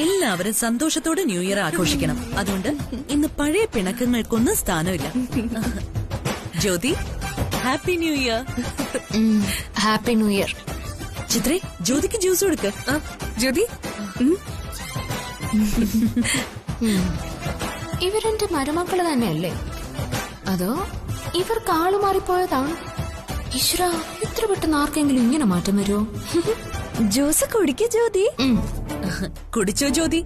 എല്ലാവരും സന്തോഷത്തോടെ new year ആഘോഷിക്കണം. അതുകൊണ്ട് ഇന്ന് പഴയ പിണക്കങ്ങൾക്കൊന്നും സ്ഥാനമില്ല. Jyoti, happy new year. Happy new year. ചിത്രേ, ജ്യോതിക്ക് ജ്യൂസ് കൊടുക്ക്. ജ്യോതി, ഇവരെന്റെ മരുമക്കള് തന്നെയല്ലേ, അതോ ഇവർക്ക് ആള് മാറിപ്പോയതാണ്? ഈശ്വര, ഇത്ര പെട്ടെന്ന് ആർക്കെങ്കിലും ഇങ്ങനെ മാറ്റം വരുമോ? ജ്യൂസ് കുടിക്കൂ ജ്യോതി. കുടിച്ചോ ജ്യോതി.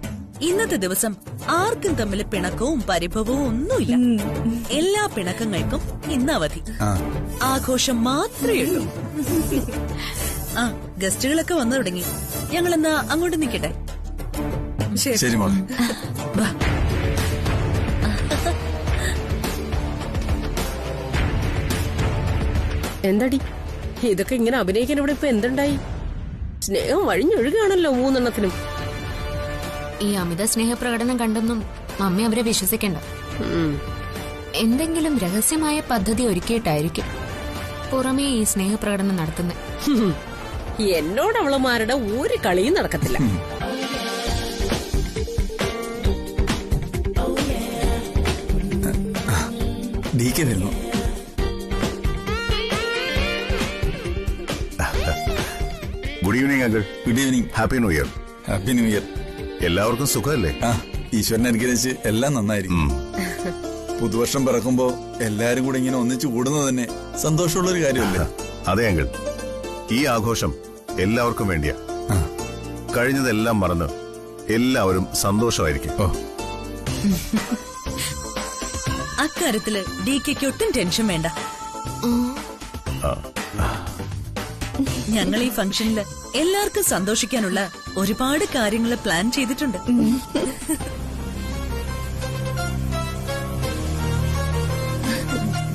ഇന്നത്തെ ദിവസം ആർക്കും തമ്മിൽ പിണക്കവും പരിഭവവും ഒന്നുമില്ല. എല്ലാ പിണക്കങ്ങൾക്കും ഇന്ന് അവധി. ആഘോഷം മാത്രമേ ഉള്ളൂ. ഗസ്റ്റുകളൊക്കെ വന്നു തുടങ്ങി. ഞങ്ങളെന്നാ അങ്ങോട്ട് നിൽക്കട്ടെ. ശരി മോളെ. എന്താടി ഇതൊക്കെ ഇങ്ങനെ അഭിനയിക്കാൻ ഇവിടെ ഇപ്പൊ എന്തുണ്ടായി? സ്നേഹം വഴിഞ്ഞൊഴുകാണല്ലോ മൂന്നെണ്ണത്തിനും. ഈ അമിത സ്നേഹപ്രകടനം കണ്ടെന്നും മമ്മി അവരെ വിശ്വസിക്കണ്ട. എന്തെങ്കിലും രഹസ്യമായ പദ്ധതി ഒരുക്കിയിട്ടായിരിക്കും പുറമേ ഈ സ്നേഹപ്രകടനം നടത്തുന്നത്. എന്നോട് അവളുമാരുടെ ഒരു കളിയും നടക്കത്തില്ല. വരുന്നു. Good evening uncle. Good evening. Happy new year. Happy new year. എല്ലാവർക്കും സുഖമല്ലേ? ഈശ്വരനെ അനുഗ്രഹിച്ച് എല്ലാം നന്നായിരിക്കും. പുതുവർഷം പിറക്കുമ്പോ എല്ലാരും കൂടെ ഇങ്ങനെ ഒന്നിച്ചു കൂടുന്നത് തന്നെ സന്തോഷമുള്ളൊരു കാര്യമല്ലേ? അതെ അങ്കിൾ, ഈ ആഘോഷം എല്ലാവർക്കും വേണ്ടിയാ. കഴിഞ്ഞതെല്ലാം മറന്ന് എല്ലാവരും സന്തോഷമായിരിക്കും. അക്കാര്യത്തില് DKക്ക് ഒട്ടും ടെൻഷൻ വേണ്ട. ഞങ്ങൾ ഈ ഫംഗ്ഷനില് എല്ലാവർക്കും സന്തോഷിക്കാനുള്ള ഒരുപാട് കാര്യങ്ങൾ പ്ലാൻ ചെയ്തിട്ടുണ്ട്.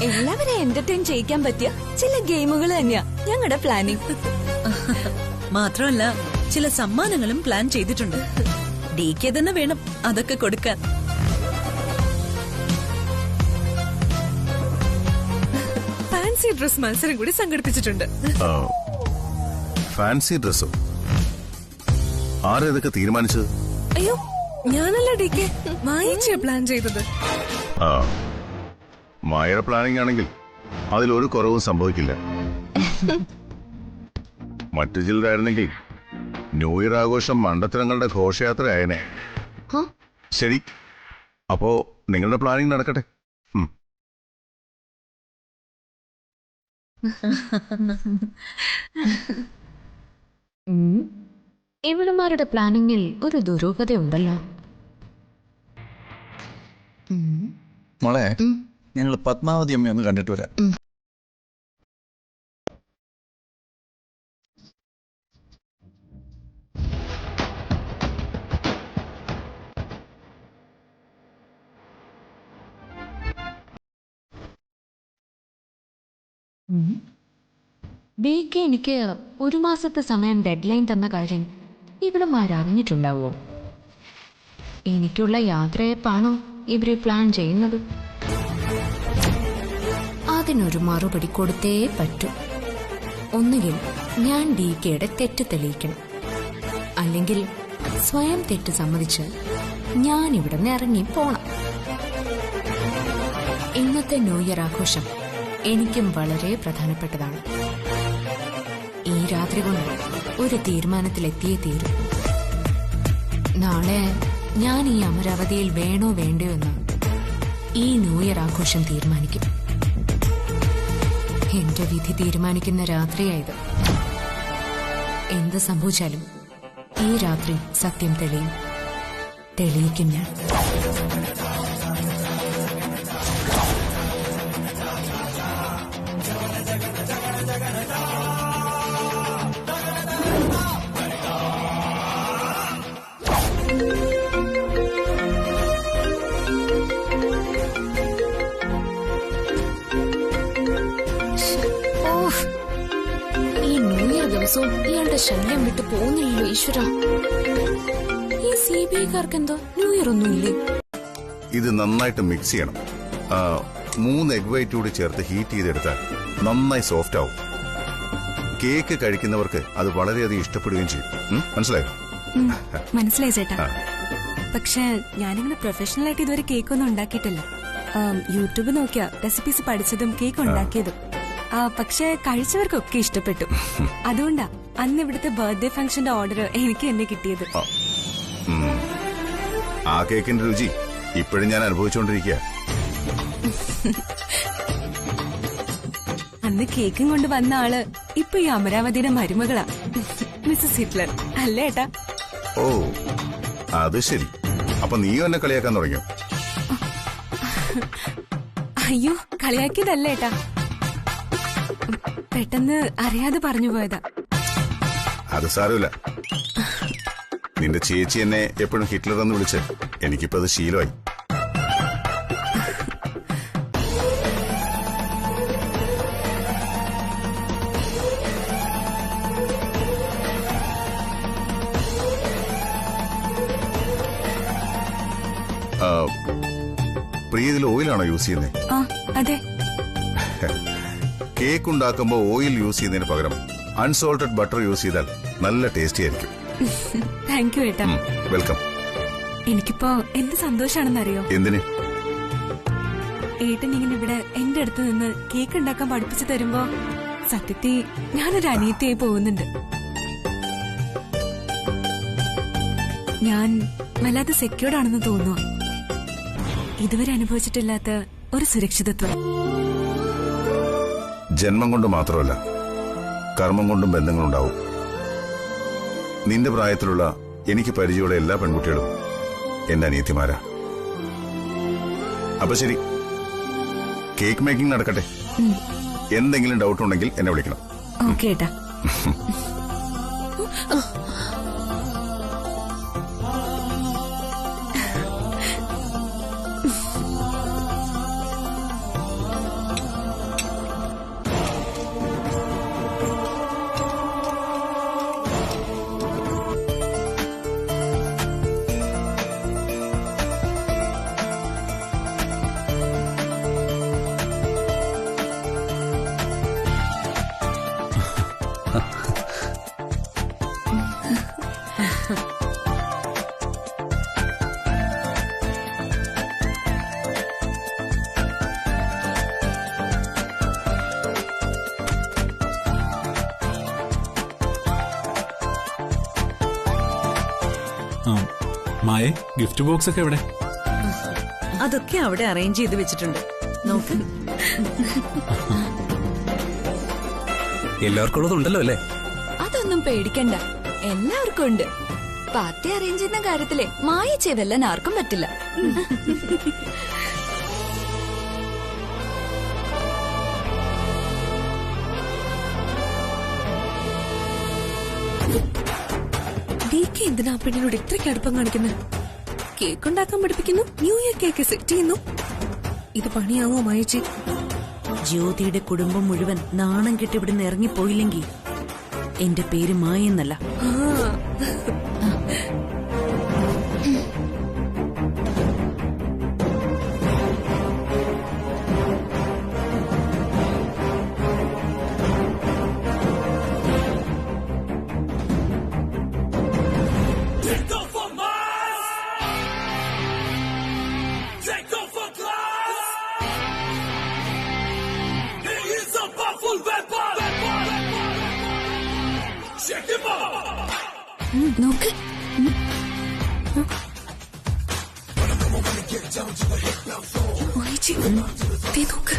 എല്ലാവരെ എന്റർടൈൻ ചെയ്യിക്കാൻ പറ്റിയ ചില ഗെയിമുകൾ തന്നെയാ ഞങ്ങളുടെ പ്ലാനിങ്. മാത്രമല്ല, ചില സമ്മാനങ്ങളും പ്ലാൻ ചെയ്തിട്ടുണ്ട്. DK തന്നെ വേണം അതൊക്കെ കൊടുക്കാൻ. ഫാൻസി ഡ്രസ് മത്സരം കൂടി സംഘടിപ്പിച്ചിട്ടുണ്ട്. ഫാൻസി ഡ്രസ്സോ? ആരതൊക്കെ തീരുമാനിച്ചത്? അയ്യോ, ഞാനല്ല DK, മായിച്ച പ്ലാൻ ചെയ്തത്. മായയുടെ പ്ലാനിംഗ് ആണെങ്കിൽ അതിലൊരു കുറവും സംഭവിക്കില്ല. മറ്റു ചിലരായിരുന്നെങ്കിൽ ന്യൂ ഇയർ ആഘോഷം മണ്ടത്തരങ്ങളുടെ ഘോഷയാത്ര ആയനെ. ശരി, അപ്പോ നിങ്ങളുടെ പ്ലാനിംഗ് നടക്കട്ടെ. ഇവളുമാരുടെ പ്ലാനിങ്ങിൽ ഒരു ദുരൂഹതയുണ്ടല്ലോ. മോളെ, ഞങ്ങൾ പത്മാവതി അമ്മ ഒന്ന് കണ്ടിട്ട് വരാം. DK എനിക്ക് ഒരു മാസത്തെ സമയം ഡെഡ്ലൈൻ തന്ന കാര്യം ഇവളുമാരറിഞ്ഞിട്ടുണ്ടാവോ? എനിക്കുള്ള യാത്രയെപ്പാണോ ഇവര് പ്ലാൻ ചെയ്യുന്നത്? അതിനൊരു മറുപടി കൊടുത്തേ പറ്റൂ. ഒന്നുകിൽ ഞാൻ DKയുടെ തെറ്റ് തെളിയിക്കണം, അല്ലെങ്കിൽ സ്വയം തെറ്റ് സമ്മതിച്ച് ഞാൻ ഇവിടെ നിന്ന് ഇറങ്ങി പോണം. ഇന്നത്തെ ന്യൂ ഇയർ ആഘോഷം എനിക്കും വളരെ പ്രധാനപ്പെട്ടതാണ്. ഈ രാത്രി കൊണ്ട് ഒരു തീരുമാനത്തിലെത്തിയേ തീരും. നാളെ ഞാൻ ഈ അമരാവതിയിൽ വേണോ വേണ്ടയോ എന്ന് ഈ ന്യൂ ഇയർ ആഘോഷം തീരുമാനിക്കും. എന്റെ വിധി തീരുമാനിക്കുന്ന രാത്രിയായത്. എന്ത് സംഭവിച്ചാലും ഈ രാത്രി സത്യം തെളിയിക്കും ഞാൻ. ഇയാളുടെ ശല്യം വിട്ട് പോകുന്നില്ലല്ലോ ഈശ്വര. ഈ CBIക്കാർക്ക് എന്തോ ന്യൂ ഇയർ ഒന്നുമില്ലേ? ഇത് നന്നായിട്ട് മിക്സ് ചെയ്യണം. 3 എഗ് വൈറ്റ് കൂടി ചേർത്ത് ഹീറ്റ് ചെയ്തെടുത്താൽ നന്നായി സോഫ്റ്റ് ആവും. കേക്ക് കഴിക്കുന്നവർക്ക് അത് വളരെയധികം ഇഷ്ടപ്പെടുകയും ചെയ്യും. മനസ്സിലായോ? മനസ്സിലായി ചേട്ടാ. പക്ഷെ ഞാനിങ്ങനെ പ്രൊഫഷണൽ ആയിട്ട് ഇതുവരെ കേക്ക് ഒന്നും ഉണ്ടാക്കിയിട്ടില്ല. യൂട്യൂബ് നോക്കിയാ റെസിപ്പീസ് പഠിച്ചതും കേക്ക് ഉണ്ടാക്കിയതും. പക്ഷെ കഴിച്ചവർക്കൊക്കെ ഇഷ്ടപ്പെട്ടു. അതുകൊണ്ടാ അന്ന് ഇവിടുത്തെ ബർത്ത്ഡേ ഫംഗ്ഷന്റെ ഓർഡർ എനിക്ക് തന്നെ കിട്ടിയത്. ആ കേക്കിന്റെ രുചി ഇപ്പോഴും ഞാൻ അനുഭവിച്ചുകൊണ്ടിരിക്കുക. അന്ന് കേക്കും കൊണ്ട് വന്ന ആള് ഇപ്പൊ ഈ അമരാവതിയുടെ മരുമകളാ, മിസ്സസ് ഹിറ്റ്ലർ. അല്ലേ ഏട്ടാ? ഓ അത് ശരി. അപ്പൊ നീയും എന്നെ കളിയാക്കാൻ തുടങ്ങിയോ? അയ്യോ, കളിയാക്കിയതല്ല ഏട്ടാ, പെട്ടെന്ന് അറിയാതെ പറഞ്ഞു പോയതാ. അത് സാരമില്ല. നിന്റെ ചേച്ചി എന്നെ എപ്പോഴും ഹിറ്റ്ലർ എന്ന് വിളിച്ച് എനിക്കിപ്പോ അത് ശീലമായി. പ്രിയ, ഇതിൽ ഓയിലാണോ യൂസ് ചെയ്യുന്നത്? അതെ. കേക്ക് ഉണ്ടാക്കുമ്പോ ഓയിൽ യൂസ് ചെയ്യുന്നതിന് പകരം അൺസോൾട്ടഡ് ബട്ടർ യൂസ് ചെയ്താൽ നല്ല ടേസ്റ്റി ആയിരിക്കും. താങ്ക് യു ഏട്ടാ. വെൽക്കം. എനിക്കിപ്പോ എന്ത് സന്തോഷാണെന്നറിയോ? എന്തിന്? ഏട്ടൻ ഇങ്ങനെ ഇവിടെ എന്റെ അടുത്ത് നിന്ന് കേക്ക് ഉണ്ടാക്കാൻ പഠിപ്പിച്ചു തരുമ്പോ സത്യത്തിൽ ഞാനൊരു അനിയത്തിയായി പോകുന്നുണ്ട്. ഞാൻ വല്ലാതെ സെക്യൂർഡ് ആണെന്ന് തോന്നുക. ഇതുവരെ അനുഭവിച്ചിട്ടില്ലാത്ത ഒരു സുരക്ഷിതത്വം. ജന്മം കൊണ്ട് മാത്രമല്ല, കർമ്മം കൊണ്ടും ബന്ധങ്ങളുണ്ടാവും. നിന്റെ പ്രായത്തിലുള്ള എനിക്ക് പരിചയമുള്ള എല്ലാ പെൺകുട്ടികളും എന്റെ അനിയത്തിമാരാ. അപ്പൊ ശരി, കേക്ക് മേക്കിംഗ് നടക്കട്ടെ. എന്തെങ്കിലും ഡൗട്ട് ഉണ്ടെങ്കിൽ എന്നെ വിളിക്കണം. ഓക്കേ ഏട്ടാ. മായേ, ഗിഫ്റ്റ് ബോക്സ് ഒക്കെ എവിടെ? അതൊക്കെ അവിടെ അറേഞ്ച് ചെയ്ത് വെച്ചിട്ടുണ്ട്. നോക്ക്. എല്ലാവർക്കും ഉള്ളതുണ്ടല്ലോ അല്ലേ? അതൊന്നും പേടിക്കണ്ട, എല്ലാവർക്കും ഉണ്ട്. പാർട്ടി അറേഞ്ച് ചെയ്യുന്ന കാര്യത്തിലെ മായ ചെയ്തെല്ലാൻ ആർക്കും പറ്റില്ല. എന്തിനാ പെണ്ണിനോട് ഇത്രയ്ക്ക് അടുപ്പം കാണിക്കുന്നത്? കേക്ക് ഉണ്ടാക്കാൻ പഠിപ്പിക്കുന്നു, ന്യൂ ഇയർ കേക്ക് സെറ്റ് ചെയ്യുന്നു. ഇത് പണിയാവോ മായച്ചി? ജ്യോതിയുടെ കുടുംബം മുഴുവൻ നാണം കെട്ടി ഇവിടുന്ന് ഇറങ്ങിപ്പോയില്ലെങ്കിൽ എന്റെ പേര് മായെന്നല്ല. നോക്ക്. മായച്ചി, ദേ നോക്ക്.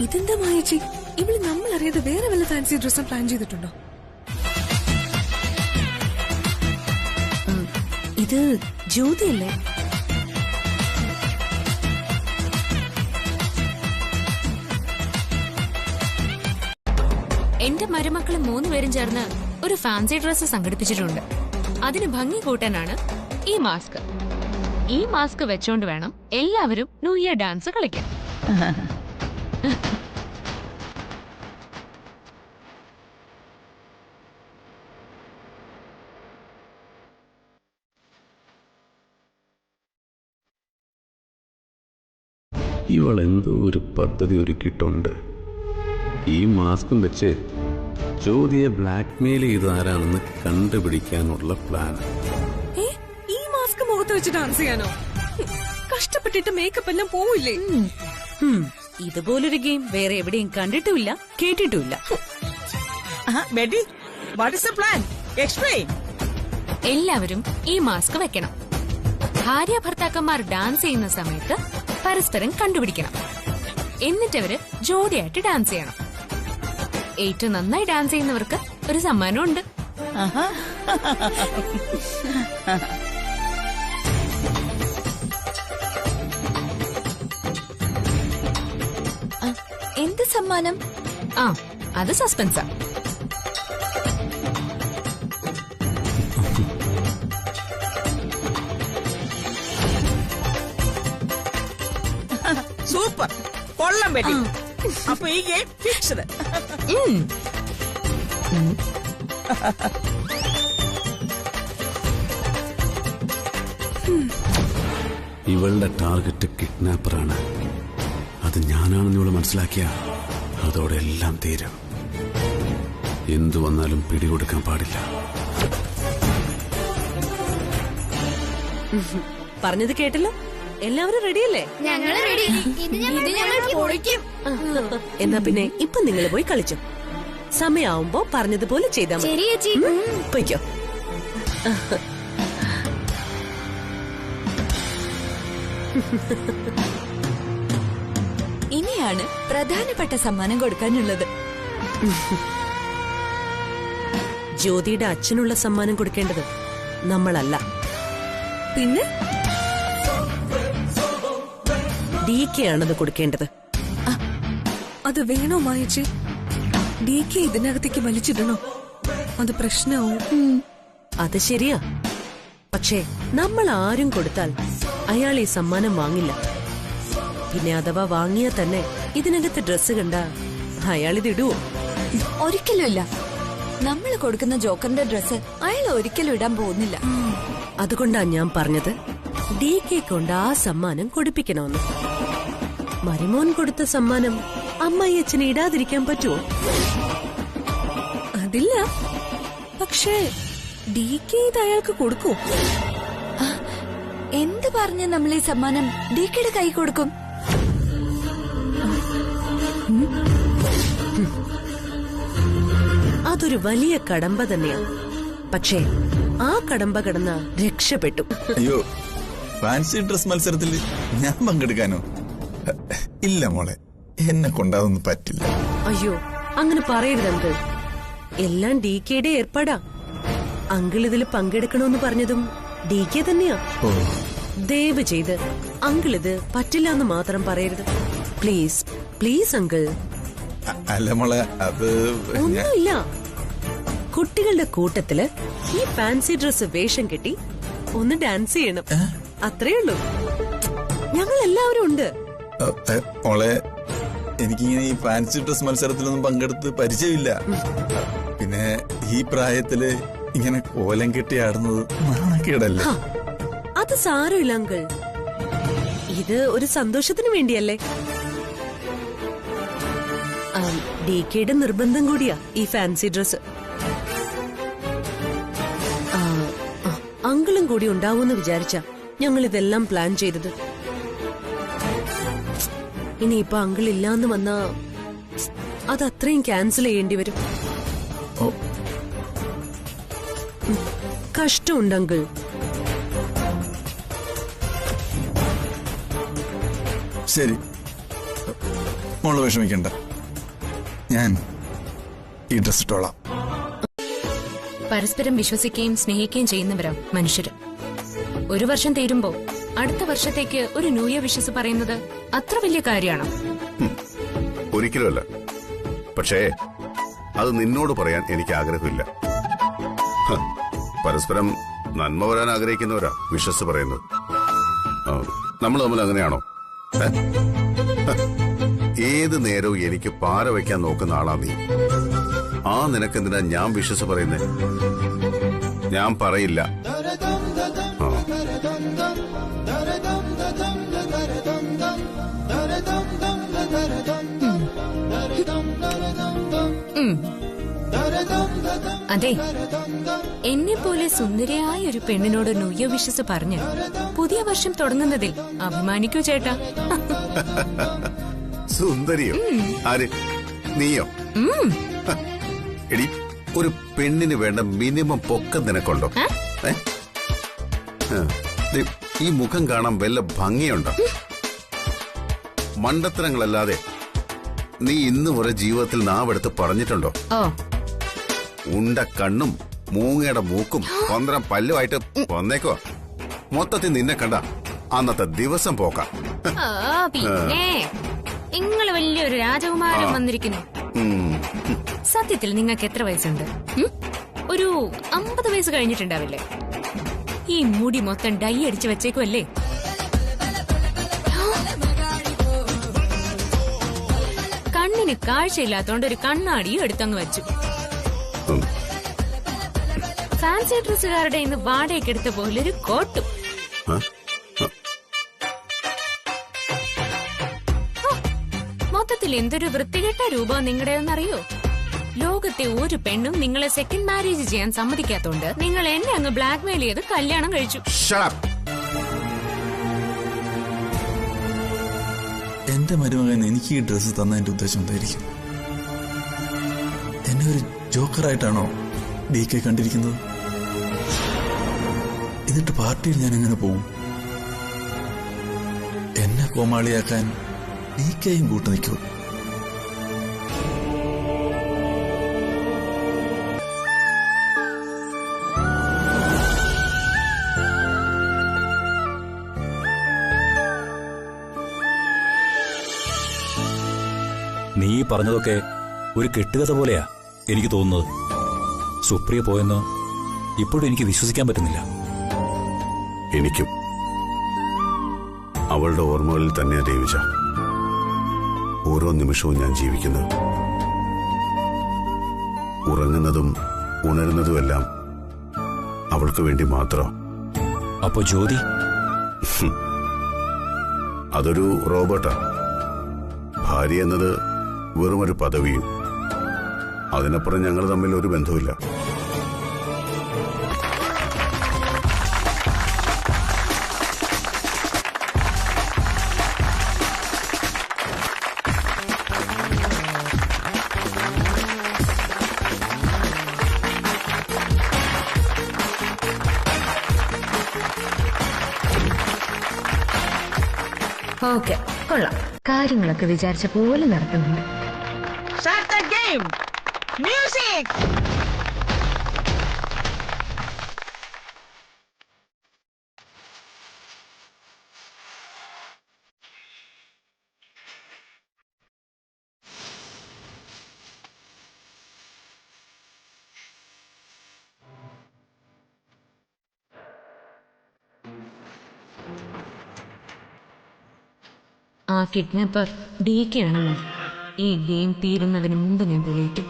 ഇതെന്താ മായച്ചി? ഇവിടെ നമ്മൾ അറിയാതെ വേറെ വല്ല ഫാൻസി ഡ്രസ്സും പ്ലാൻ ചെയ്തിട്ടുണ്ടോ? ഇത് ജ്യോതിയല്ലേ? എന്റെ മരുമക്കള് 3 പേരും ചേർന്ന് ഒരു ഫാൻസി ഡ്രസ്സ് സംഘടിപ്പിച്ചിട്ടുണ്ട്. അതിന് ഭംഗി കൂട്ടാനാണ് ഈ മാസ്ക്. ഈ മാസ്ക് വെച്ചോണ്ട് വേണം എല്ലാവരും ന്യൂ ഇയർ ഡാൻസ് കളിക്കാൻ. ഇവളെന്തോ ഒരു പദ്ധതി ഒരുക്കിയിട്ടുണ്ട്. ഈ മാസ്കും വെച്ച് ജ്യോതിയെ ബ്ലാക്ക്മെയിൽ ചെയ്താരാണെന്ന് കണ്ടുപിടിക്കാനുള്ള പ്ലാൻ. ഈ മാസ്ക് മുഖത്ത് വെച്ച് ഡാൻസ് ചെയ്യാനോ? കഷ്ടപ്പെട്ടിട്ട് മേക്കപ്പ് എല്ലാം പോവില്ലേ? ഇതുപോലൊരു ഗെയിം വേറെ എവിടെയും കണ്ടിട്ടുമില്ല, കേട്ടിട്ടുമില്ല. Betty, what is the plan? Explain. എല്ലാവരും ഈ മാസ്ക് വെക്കണം. ഭാര്യ ഭർത്താക്കന്മാർ ഡാൻസ് ചെയ്യുന്ന സമയത്ത് പരസ്പരം കണ്ടുപിടിക്കണം. എന്നിട്ടവര് ജോഡിയായിട്ട് ഡാൻസ് ചെയ്യണം. ഏറ്റവും നന്നായി ഡാൻസ് ചെയ്യുന്നവർക്ക് ഒരു സമ്മാനമുണ്ട്. എന്ത് സമ്മാനം? അത് സസ്പെൻസാ. സൂപ്പർ, കൊള്ളാം ബെറ്റി. അപ്പൊ ഈ ഗെയിം ഫിക്സ്ഡ്. ഇവളുടെ ടാർഗറ്റ് കിഡ്നാപ്പറാണ്. അത് ഞാനാണെന്ന് ഇവള് മനസ്സിലാക്കിയ അതോടെ എല്ലാം തീരും. എന്തു വന്നാലും പിടികൊടുക്കാൻ പാടില്ല. പറഞ്ഞത് കേട്ടല്ലോ. എല്ലാവരും റെഡിയല്ലേ? എന്നാ പിന്നെ ഇപ്പൊ നിങ്ങൾ പോയി കളിച്ചോ. സമയാവുമ്പോ പറഞ്ഞതുപോലെ ചെയ്താൽ മതി. പൊയ്ക്കോ. ഇനിയാണ് പ്രധാനപ്പെട്ട സമ്മാനം കൊടുക്കാനുള്ളത്. ജ്യോതിയുടെ അച്ഛനുള്ള സമ്മാനം കൊടുക്കേണ്ടത് നമ്മളല്ല, പിന്നെ DK ആണത് കൊടുക്കേണ്ടത്. അത് വേണോ മായച്ചി? DK ഇതിനകത്തേക്ക് വലിച്ചിടണോ? അത് പ്രശ്നമാവും. അത് ശരിയാ. പക്ഷേ നമ്മൾ ആരും കൊടുത്താൽ അയാൾ ഈ സമ്മാനം വാങ്ങില്ല. പിന്നെ അഥവാ വാങ്ങിയാൽ തന്നെ ഇതിനകത്ത് ഡ്രസ്സ് കണ്ട അയാൾ ഇതിടുവോ? ഒരിക്കലും ഇല്ല. നമ്മൾ കൊടുക്കുന്ന ജോക്കറിന്റെ ഡ്രസ്സ് അയാൾ ഒരിക്കലും ഇടാൻ പോകുന്നില്ല. അതുകൊണ്ടാ ഞാൻ പറഞ്ഞത് DK കൊണ്ട് ആ സമ്മാനം കൊടുപ്പിക്കണമെന്ന്. മരുമോൻ കൊടുത്ത സമ്മാനം അമ്മായി അച്ഛനെ ഇടാതിരിക്കാൻ പറ്റുമോ? അതില്ല. പക്ഷേ DK ഇത് അയാൾക്ക് കൊടുക്കൂ? എന്ത് പറഞ്ഞ് നമ്മൾ ഈ സമ്മാനം DKയുടെ കൈ കൊടുക്കും? അതൊരു വലിയ കടമ്പ തന്നെയാ. പക്ഷേ ആ കടമ്പ കടന്ന രക്ഷപ്പെട്ടു. അയ്യോ, ഫാൻസി ഡ്രസ് മത്സരത്തിൽ ഞാൻ പങ്കെടുക്കാനോ? ഇല്ല മോളെ, എന്നെ കൊണ്ടാതൊന്നും പറ്റില്ല. അയ്യോ, അങ്ങനെ പറയരുത് അങ്കിൾ. എല്ലാം DKയുടെ ഏർപ്പാടാ. അങ്കിൾ ഇതിൽ പങ്കെടുക്കണമെന്ന് പറഞ്ഞതും DK തന്നെയാ. ദയവ് ചെയ്ത് അങ്കിൾ ഇത് പറ്റില്ല എന്ന് മാത്രം പറയരുത്. Please please uncle. അല്ല മോളെ, അത് ഒന്നുമില്ല. കുട്ടികളുടെ കൂട്ടത്തില് ഈ ഫാൻസി ഡ്രസ് വേഷം കെട്ടി ഒന്ന് ഡാൻസ് ചെയ്യണം. അത്രേ ഉള്ളൂ. ഞങ്ങൾ എല്ലാവരും ഉണ്ട്. മോളെ, എനിക്കിങ്ങനെ ഈ ഫാൻസി ഡ്രസ് മത്സരത്തിലൊന്നും പങ്കെടുത്ത് പരിചയമില്ല. പിന്നെ ഈ പ്രായത്തില് ഇങ്ങനെ കോലം കെട്ടി ആടുന്നത് നാണക്കേടല്ലേ? അത് സാരമില്ല അങ്കിൾ. ഇത് ഒരു സന്തോഷത്തിന് വേണ്ടിയല്ലേ. DKയുടെ നിർബന്ധം കൂടിയാ ഈ ഫാൻസി ഡ്രസ്. അങ്കിളും കൂടി ഉണ്ടാവുമെന്ന് വിചാരിച്ച ഞങ്ങൾ ഇതെല്ലാം പ്ലാൻ ചെയ്തത്. ഇനിയിപ്പൊ അങ്കിൾ ഇല്ലാന്ന് വന്നാ അത് അത്രയും ക്യാൻസൽ ചെയ്യേണ്ടി വരും. കഷ്ടമുണ്ട് അങ്കിൾ. ശരി, മോള് വിഷമിക്കണ്ട. ഞാൻ ഈ ഡ്രസ് ഇട്ടോളാം. പരസ്പരം വിശ്വസിക്കുകയും സ്നേഹിക്കുകയും ചെയ്യുന്നവരാ മനുഷ്യര്. ഒരു വർഷം തീരുമ്പോ അടുത്ത വർഷത്തേക്ക് ഒരു ന്യൂ ഇയർ വിഷസ് പറയുന്നത് അത്ര വലിയ കാര്യമാണോ? ഒരിക്കലുമല്ല. പക്ഷേ അത് നിന്നോട് പറയാൻ എനിക്ക് ആഗ്രഹമില്ല. പരസ്പരം നന്മ വരാൻ ആഗ്രഹിക്കുന്നവരാ വിശ്വസ് പറയുന്നത്. നമ്മൾ തമ്മിൽ അങ്ങനെയാണോ? ഏത് നേരവും എനിക്ക് പാര വയ്ക്കാൻ നോക്കുന്ന ആളാ നീ. ആ നിനക്കെന്തിനാ ഞാൻ വിശ്വസ് പറയുന്നേ? ഞാൻ പറയില്ല. അതെ, എന്നെ പോലെ സുന്ദരിയായ ഒരു പെണ്ണിനോട് ന്യൂ വിഷസ് പറഞ്ഞ് പുതിയ വർഷം തുടങ്ങുന്നതിൽ അഭിമാനിക്കൂ ചേട്ടാ. സുന്ദരിയോ? ആര്, നീയോ? എടി, ഒരു പെണ്ണിന് വേണ്ട മിനിമം പൊക്കം നിനക്കുണ്ടോ? ഈ മുഖം കാണാൻ വല്ല ഭംഗിയുണ്ടോ? മണ്ടത്തരങ്ങളല്ലാതെ നീ ഇന്നും ഒരു ജീവിതത്തിൽ നാവെടുത്ത് പറഞ്ഞിട്ടുണ്ടോ? ഉണ്ട കണ്ണും മൂങ്ങയുടെ മൂക്കും 12 പല്ലുമായിട്ട് വന്നേക്കോ. മൊത്തത്തിൽ നിന്നെ കണ്ട അന്നത്തെ ദിവസം പോക്കാം. പിന്നെ നിങ്ങള് വലിയൊരു രാജകുമാരൻ വന്നിരിക്കുന്നു. സത്യത്തിൽ നിങ്ങൾക്ക് എത്ര വയസ്സുണ്ട്? ഒരു 50 വയസ്സ് കഴിഞ്ഞിട്ടുണ്ടാവില്ലേ? ഈ മുടി മൊത്തം ഡൈ അടിച്ചു വെച്ചേക്കുമല്ലേ? കണ്ണിന് കാഴ്ചയില്ലാത്തോണ്ട് ഒരു കണ്ണാടിയും എടുത്തങ്ങ് വെച്ചു. ഫാൻസി ഡ്രസ്സുകാരുടെ ഇന്ന് വാടകയ്ക്ക് എടുത്ത പോലെ ഒരു കോട്ടും. മൊത്തത്തിൽ എന്തൊരു വൃത്തികെട്ട രൂപം നിങ്ങളുടെയെന്നറിയോ? ലോകത്തെ ഒരു പെണ്ണും നിങ്ങളെ സെക്കൻഡ് മാരേജ് ചെയ്യാൻ സമ്മതിക്കാത്തോണ്ട് നിങ്ങൾ എന്നെ അങ്ങ് ബ്ലാക്ക്മെയിൽ ചെയ്ത് കല്യാണം കഴിച്ചു. എന്റെ മരുമകൻ എനിക്ക് ഈ ഡ്രസ്സ് തന്നതിന്റെ ഉദ്ദേശം എന്തായിരിക്കും? എന്നെ ഒരു ജോക്കറായിട്ടാണോ DK കണ്ടിരിക്കുന്നത്? എന്നിട്ട് പാർട്ടിയിൽ ഞാൻ എങ്ങനെ പോവും? എന്നെ കോമാളിയാക്കാൻ DKയും കൂട്ടു നിൽക്കൂ. നീ പറഞ്ഞതൊക്കെ ഒരു കെട്ടുകഥ പോലെയാ എനിക്ക് തോന്നുന്നത്. സുപ്രിയ പോയെന്ന് ഇപ്പോഴും എനിക്ക് വിശ്വസിക്കാൻ പറ്റുന്നില്ല. എനിക്കും അവളുടെ ഓർമ്മകളിൽ തന്നെയാ ദേവിച്ച ഓരോ നിമിഷവും ഞാൻ ജീവിക്കുന്നത്. ഉറങ്ങുന്നതും ഉണരുന്നതുമെല്ലാം അവൾക്ക് വേണ്ടി മാത്രം. അപ്പോ ജ്യോതി അതൊരു റോബോട്ടാ. ഭാര്യ എന്നത് വെറുമൊരു പദവിയും. അതിനപ്പുറം ഞങ്ങൾ തമ്മിൽ ഒരു ബന്ധവുമില്ല. ഓക്കെ, കൊള്ളാം. കാര്യങ്ങളൊക്കെ വിചാരിച്ച പോലെ നടത്തുന്നുണ്ട്. Start the game. Music. ആ കിഡ്നാപ്പർ DK ആണെന്ന് ഈ ഗെയിം തീരുന്നതിന് മുമ്പ് ഞാൻ തെളിയിക്കും.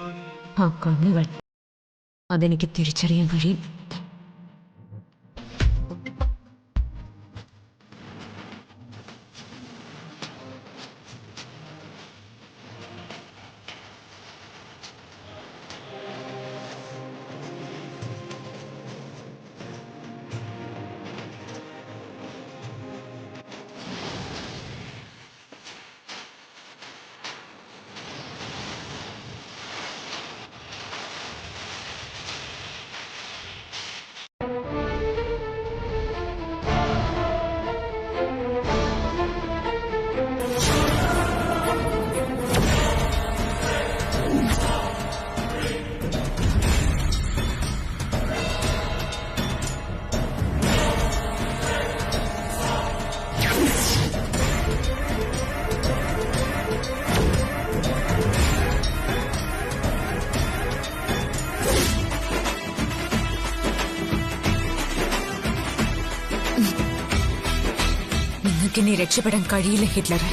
ആ കണ്ണുകൾ അതെനിക്ക് തിരിച്ചറിയാൻ കഴിയും. നിങ്ങൾക്കിനി രക്ഷപ്പെടാൻ കഴിയില്ല ഹിറ്റ്ലറെ.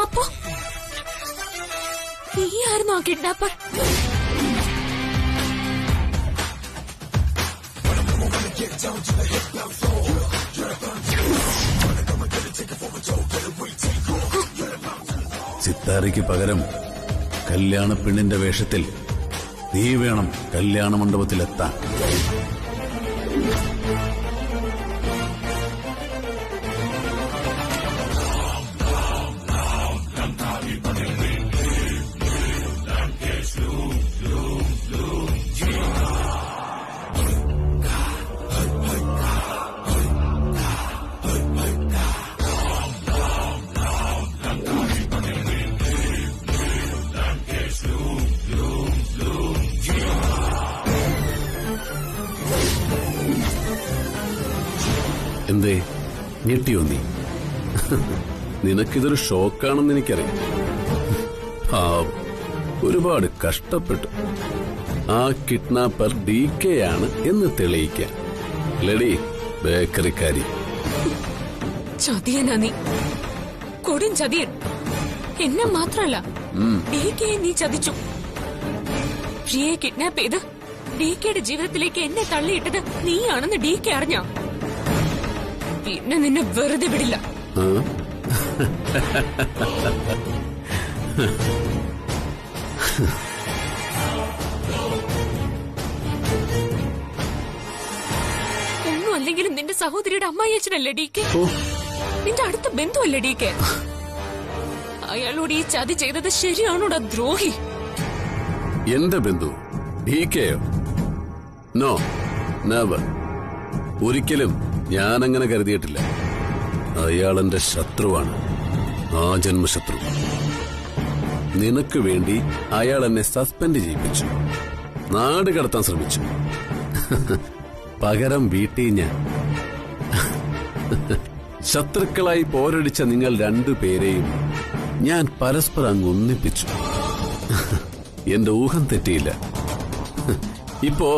അപ്പോ നീ ആയിരുന്നു ആ കിഡ്നാപ്പർ? സിത്താരയ്ക്ക് പകരം കല്യാണ പെണ്ണിന്റെ വേഷത്തിൽ നീ വേണം കല്യാണ മണ്ഡപത്തിലെത്താൻ. എന്തേ ഞെട്ടിയോ നീ? നിനക്കിതൊരു ഷോക്കാണെന്ന് എനിക്കറിയാം. ഒരുപാട് കഷ്ടപ്പെട്ടു ആ കിഡ്നാപ്പർ DK ആണ് എന്ന് തെളിയിക്കാൻ. ലെഡി ബേക്കറിക്കാരി, ചതിയനാ നീ, കൊടും ചതിയൻ. എന്നെ മാത്രല്ല DK നീ ചതിച്ചു. പ്രിയയെ കിഡ്നാപ്പ് ചെയ്ത് DKയുടെ ജീവിതത്തിലേക്ക് എന്നെ തള്ളിയിട്ടത് നീയാണെന്ന് DK അറിഞ്ഞ പിന്നെ നിന്നെ വെറുതെ വിടില്ല. ഒന്നും അല്ലെങ്കിലും നിന്റെ സഹോദരിയുടെ അമ്മായിയച്ഛനല്ലേ DK? നിന്റെ അടുത്ത ബന്ധുവല്ലേ DK? അയാളോട് ഈ ചതി ചെയ്തത് ശരിയാണോടാ ദ്രോഹി? എന്റെ ബന്ധു DKയോ? No, never. ഒരിക്കലും ഞാനങ്ങനെ കരുതിയിട്ടില്ല. അയാളെന്റെ ശത്രുവാണ്, ആ ജന്മശത്രു. നിനക്ക് വേണ്ടി അയാൾ എന്നെ സസ്പെൻഡ് ചെയ്യിപ്പിച്ചു, നാട് കടത്താൻ ശ്രമിച്ചു. പകരം വീട്ടിൽ ഞാൻ ശത്രുക്കളായി പോരടിച്ച നിങ്ങൾ രണ്ടുപേരെയും ഞാൻ പരസ്പരം അങ്ങ് ഒന്നിപ്പിച്ചു. എന്റെ ഊഹം തെറ്റിയില്ല. ഇപ്പോ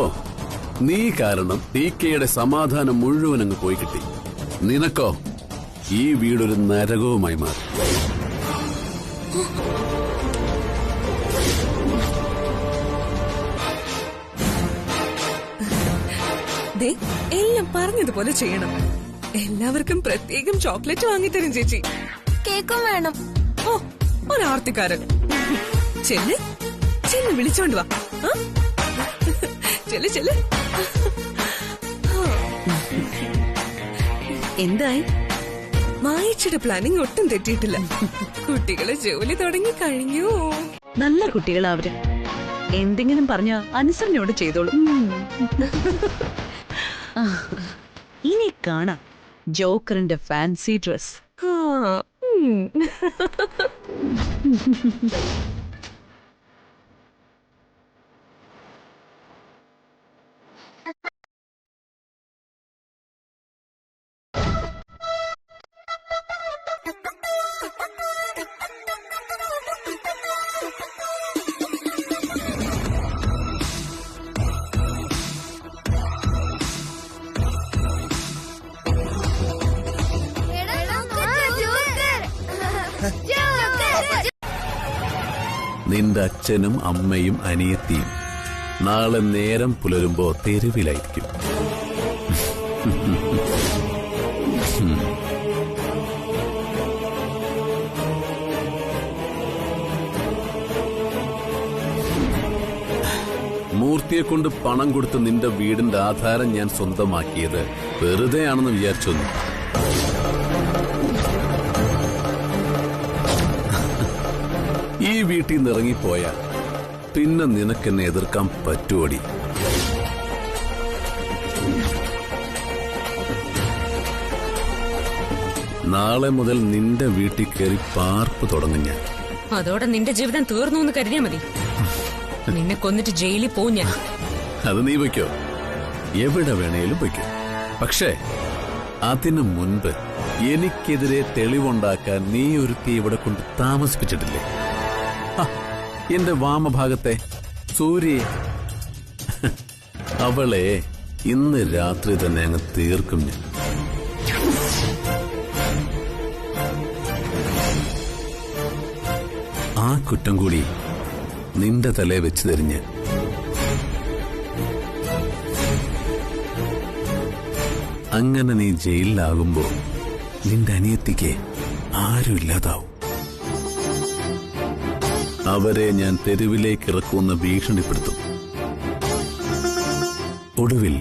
നീ കാരണം DKയുടെ സമാധാനം മുഴുവൻ അങ്ങ് പോയി കിട്ടി. നിനക്കോ ഈ വീടൊരു നരകവുമായി മാറി. എല്ലാം പറഞ്ഞതുപോലെ ചെയ്യണം. എല്ലാവർക്കും പ്രത്യേകം ചോക്ലേറ്റ് വാങ്ങിത്തരും ചേച്ചി. കേക്കും വേണം. ഓ, ഒരാർത്തിക്കാരൻ. ചെല്ല് ചെല്ല്, വിളിച്ചോണ്ട് വാ. ചെല്ല് ചെല്ല്. എന്തായി? മായിച്ചയുടെ പ്ലാനിങ് ഒട്ടും തെറ്റിയിട്ടില്ല. കുട്ടികളെ ജോലി തുടങ്ങി കഴിഞ്ഞു. നല്ല കുട്ടികളാ അവര്. എന്തെങ്കിലും പറഞ്ഞ അനുസരണയോട് ചെയ്തോളൂ. ഇനി കാണാം ജോക്കറിന്റെ ഫാൻസി ഡ്രസ്. നിന്റെ അച്ഛനും അമ്മയും അനിയത്തിയും നാളെ നേരം പുലരുമ്പോ തെരുവിലായിരിക്കും. മൂർത്തിയെ കൊണ്ട് പണം കൊടുത്ത് നിന്റെ വീടിന്റെ ആധാരം ഞാൻ സ്വന്തമാക്കിയത് വെറുതെ ആണെന്ന് വിചാരിച്ചൊന്നു. ഈ വീട്ടിൽ നിന്ന് ഇറങ്ങിപ്പോയാൽ പിന്നെ നിനക്കെന്നെ എതിർക്കാൻ പറ്റുമോടി? നാളെ മുതൽ നിന്റെ വീട്ടിൽ കയറി പാർപ്പ് തുടങ്ങും ഞാൻ. അതോടെ നിന്റെ ജീവിതം തീർന്നു എന്ന് കരുതിയാ മതി. നിന്നെ കൊന്നിട്ട് ജയിലിൽ പോവും ഞാൻ. അത് നീ വയ്ക്കോ, എവിടെ വേണേലും വയ്ക്കോ. പക്ഷേ അതിനു മുൻപ് എനിക്കെതിരെ തെളിവുണ്ടാക്കാൻ നീ ഒരുത്തി ഇവിടെ കൊണ്ട് താമസിപ്പിച്ചിട്ടില്ലേ? എന്റെ വാമഭാഗത്തെ സൂര്യ, അവളെ ഇന്ന് രാത്രി തന്നെ അങ്ങ് തീർക്കും ഞാൻ. ആ കുറ്റം കൂടി നിന്റെ തലയെ വെച്ച് തരിഞ്ഞ് അങ്ങനെ നീ ജയിലിലാകുമ്പോ നിന്റെ അനിയത്തിക്ക് ആരുമില്ലാതാവും. അവരെ ഞാൻ തെരുവിലേക്ക് ഇറക്കുമെന്ന് ഭീഷണിപ്പെടുത്തും. ഒടുവിൽ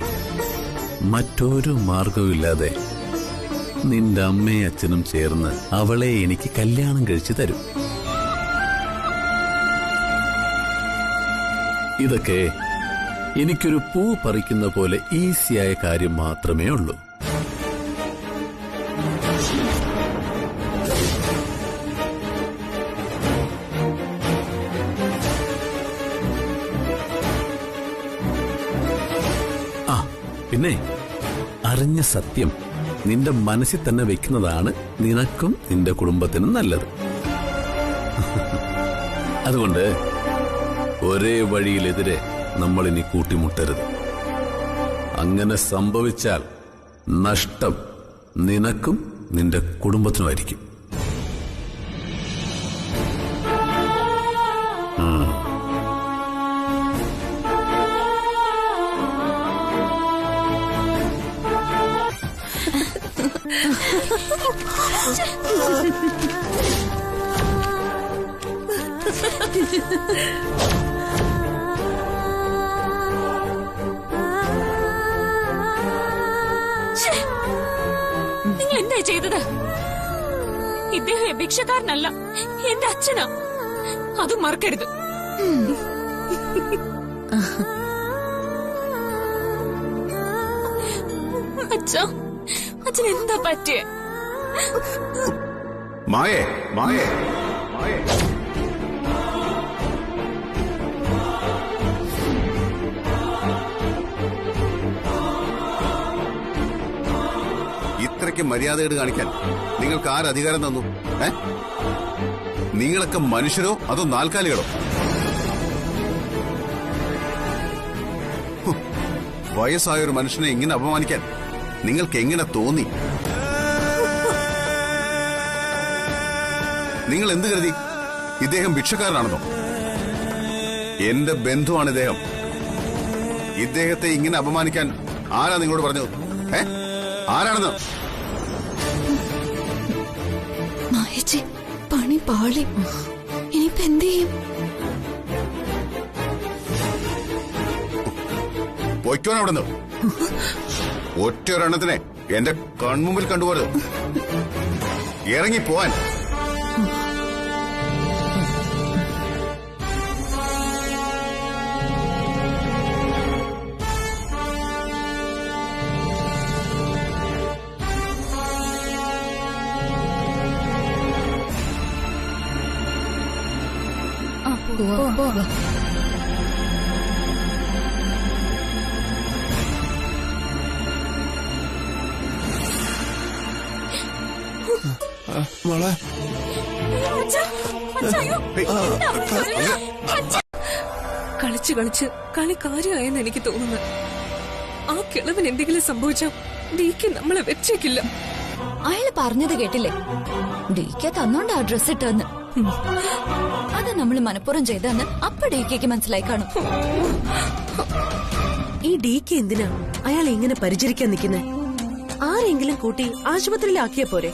മറ്റൊരു മാർഗവുമില്ലാതെ നിന്റെ അമ്മയും അച്ഛനും ചേർന്ന് അവളെ എനിക്ക് കല്യാണം കഴിച്ചു തരും. ഇതൊക്കെ എനിക്കൊരു പൂ പറിക്കുന്ന പോലെ ഈസിയായ കാര്യം മാത്രമേ ഉള്ളൂ. പിന്നെ അറിഞ്ഞ സത്യം നിന്റെ മനസ്സിൽ തന്നെ വെക്കുന്നതാണ് നിനക്കും നിന്റെ കുടുംബത്തിനും നല്ലത്. അതുകൊണ്ട് ഒരേ വഴിയിലെതിരെ നമ്മളിനി കൂട്ടിമുട്ടരുത്. അങ്ങനെ സംഭവിച്ചാൽ നഷ്ടം നിനക്കും നിന്റെ കുടുംബത്തിനുമായിരിക്കും. നിങ്ങൾ എന്താ ചെയ്തത്? ഇദ്ദേഹം ഭിക്ഷക്കാരനല്ല, എന്റെ അച്ഛനാ. അത് മറക്കരുത്. അച്ഛൻ എന്താ പറ്റിയേ? മായേ മായേ മായേ ഇത്രയ്ക്ക് മര്യാദയോട് കാണിക്കാൻ നിങ്ങൾക്ക് ആരധികാരം തന്നു? നിങ്ങളൊക്കെ മനുഷ്യരോ അതോ നാൽക്കാലികളോ? വയസ്സായ ഒരു മനുഷ്യനെ ഇങ്ങനെ അപമാനിക്കാൻ നിങ്ങൾക്ക് എങ്ങനെ തോന്നി? നിങ്ങൾ എന്ത് കരുതി? ഇദ്ദേഹം ഭിക്ഷക്കാരനാണെന്നോ? എന്റെ ബന്ധുവാണ് ഇദ്ദേഹം. ഇദ്ദേഹത്തെ ഇങ്ങനെ അപമാനിക്കാൻ ആരാ നിങ്ങളോട് പറഞ്ഞത്? ആരാണെന്ന്? മായച്ചി, പണി പാളി. ഇനിയിപ്പോ എന്ത് ചെയ്യും? പൊയ്ക്കോണം അവിടുന്ന്. ഒറ്റൊരെണ്ണത്തിനെ എന്റെ കൺമുമ്പിൽ കണ്ടുപോരുത്. ഇറങ്ങിപ്പോവാൻ. മോളെ കളിച്ച് കളിച്ച് കളി കാര്യമായെന്ന് എനിക്ക് തോന്നുന്നു. ആ കിളവൻ എന്തെങ്കിലും സംഭവിച്ചാൽ ഡിക്ക് നമ്മളെ വെച്ചേക്കില്ല. അയാള് പറഞ്ഞത് കേട്ടില്ലേ? ഡിക്ക് തന്നോണ്ട് ആ ഡ്രസ് ഇട്ടെന്ന്. അത് നമ്മള് മനഃപൂർവ്വം ചെയ്തെന്ന് അപ്പൊ ഡിക്ക് മനസ്സിലായി കാണും. ഈ ഡിക്ക് എന്തിനാ അയാൾ ഇങ്ങനെ പരിചരിക്കാൻ നിൽക്കുന്നത്? ആരെങ്കിലും കൂട്ടി ആശുപത്രിയിലാക്കിയ പോരെ?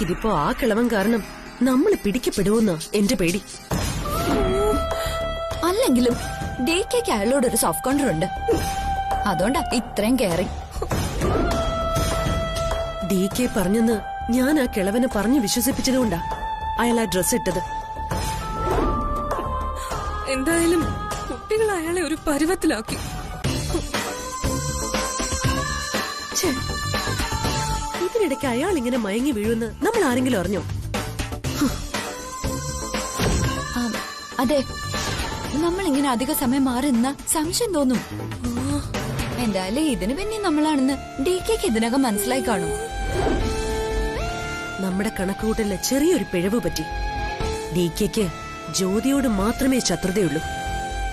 ഇതിപ്പോ ആ കിളവൻ കാരണം നമ്മൾ പിടിക്കപ്പെടുമെന്ന എന്റെ പേടി. അല്ലെങ്കിലും ഡിക്ക് അയാളോട് ഒരു സോഫ്റ്റ് കോർണർ ഉണ്ട്. അതുകൊണ്ടാ ഇത്രയും കെയറിങ്. ഡിക്ക് പറഞ്ഞെന്ന് ഞാൻ ആ കിളവനെ പറഞ്ഞു വിശ്വസിപ്പിച്ചതുകൊണ്ടാ അയാൾ ആ ഡ്രസ് ഇട്ടത്. എന്തായാലും കുട്ടികൾ അയാളെ ഒരു പരുവത്തിലാക്കി. ഇതിനിടയ്ക്ക് അയാൾ ഇങ്ങനെ മയങ്ങി വീഴുന്ന് നമ്മൾ ആരെങ്കിലും അറിഞ്ഞോ? അതെ, നമ്മളിങ്ങനെ അധിക സമയം മാറി നിന്ന സംശയം തോന്നും. എന്തായാലും ഇതിന് പിന്നെ നമ്മളാണെന്ന് ഡിക്ക് ഇതിനകം മനസ്സിലായി കാണും. നമ്മുടെ കണക്കുകൂട്ടലിന് ചെറിയൊരു പിഴവ് പറ്റി. ഡിക്ക് ജ്യോതിയോട് മാത്രമേ ശത്രുതയുള്ളൂ.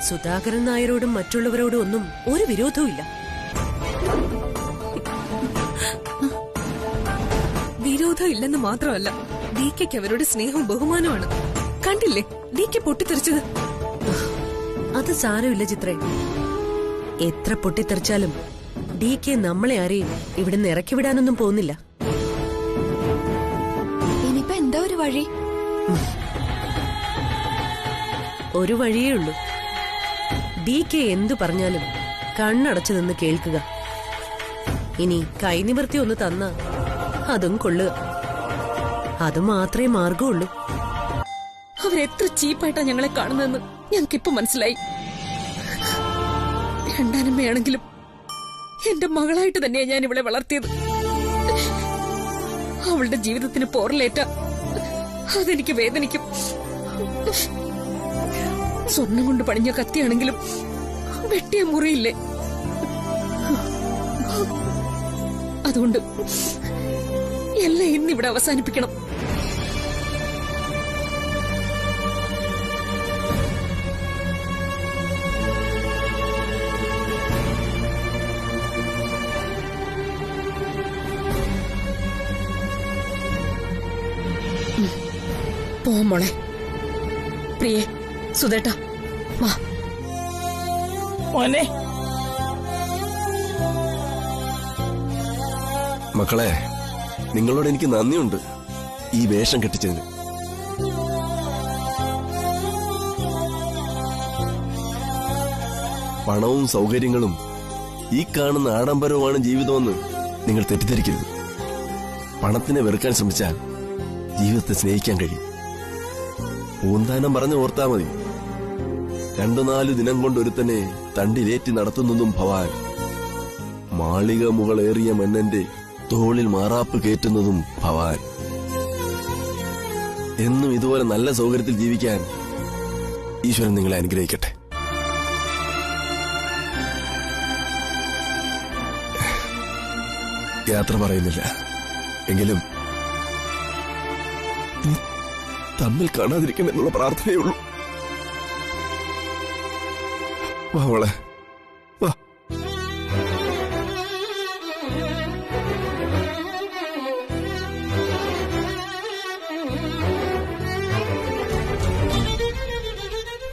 സുധാകരൻ നായരോടും മറ്റുള്ളവരോടും ഒന്നും ഒരു വിരോധവും ഇല്ല. വിരോധം ഇല്ലെന്ന് മാത്രമല്ല, ഡിക്ക് അവരോട് സ്നേഹവും ബഹുമാനമാണ്. കണ്ടില്ലേ ഡി കെ പൊട്ടിത്തെറിച്ചത്? അത് സാരമില്ല ചിത്രേ. എത്ര പൊട്ടിത്തെറിച്ചാലും ഡി കെ നമ്മളെ ആരെയും ഇവിടുന്ന് ഇറക്കി വിടാനൊന്നും പോകുന്നില്ല. ഇനിയിപ്പോ എന്താ ഒരു വഴി? ഒരു വഴിയേ ഉള്ളൂ. ഡി കെ എന്തു പറഞ്ഞാലും കണ്ണടച്ചു നിന്ന് കേൾക്കുക. ഇനി കൈനിവർത്തി ഒന്ന് തന്ന അതും കൊള്ളുക. അത് മാത്രമേ മാർഗമുള്ളൂ. അവരെത്ര ചീപ്പായിട്ടാ ഞങ്ങളെ കാണുന്നതെന്ന് ഞങ്ങൾക്കിപ്പോ മനസ്സിലായി. രണ്ടാനമ്മയാണെങ്കിലും എന്റെ മകളായിട്ട് തന്നെയാ ഞാൻ ഇവളെ വളർത്തിയത്. അവളുടെ ജീവിതത്തിന് പോറലേറ്റ അതെനിക്ക് വേദനിക്കും. സ്വർണം കൊണ്ട് പണിഞ്ഞ കത്തിയാണെങ്കിലും വെട്ടിയ മുറിയില്ലേ. അതുകൊണ്ട് എല്ലാം ഇന്നിവിടെ അവസാനിപ്പിക്കണം. പോ മോളെ. പ്രിയേ, സുധേട്ട വാ. മോനെ മക്കളെ, നിങ്ങളോട് എനിക്ക് നന്ദിയുണ്ട് ഈ വേഷം കെട്ടിച്ചതിന്. പണവും സൗകര്യങ്ങളും ഈ കാണുന്ന ആഡംബരവുമാണ് ജീവിതമെന്ന് നിങ്ങൾ തെറ്റിദ്ധരിക്കരുത്. പണത്തിനെ വെറുക്കാൻ ശ്രമിച്ചാൽ ജീവിതത്തെ സ്നേഹിക്കാൻ കഴിയും. പൂന്താനം പറഞ്ഞ് ഓർത്താ മതി. 2-4 ദിനം കൊണ്ട് ഒരുത്തനെ തണ്ടിലേറ്റി നടത്തുന്നതും ഭവാൻ, മാളിക മുകളേറിയ മന്നന്റെ തോളിൽ മാറാപ്പ് കയറ്റുന്നതും ഭവാൻ. എന്നും ഇതുപോലെ നല്ല സൗകര്യത്തിൽ ജീവിക്കാൻ ഈശ്വരൻ നിങ്ങളെ അനുഗ്രഹിക്കട്ടെ. യാത്ര പറയുന്നില്ല എങ്കിലും തമ്മിൽ കാണാതിരിക്കണമെന്നുള്ള പ്രാർത്ഥനയേ ഉള്ളൂ. വാ മോളെ, വാ.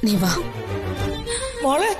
നീ വാ മോളെ.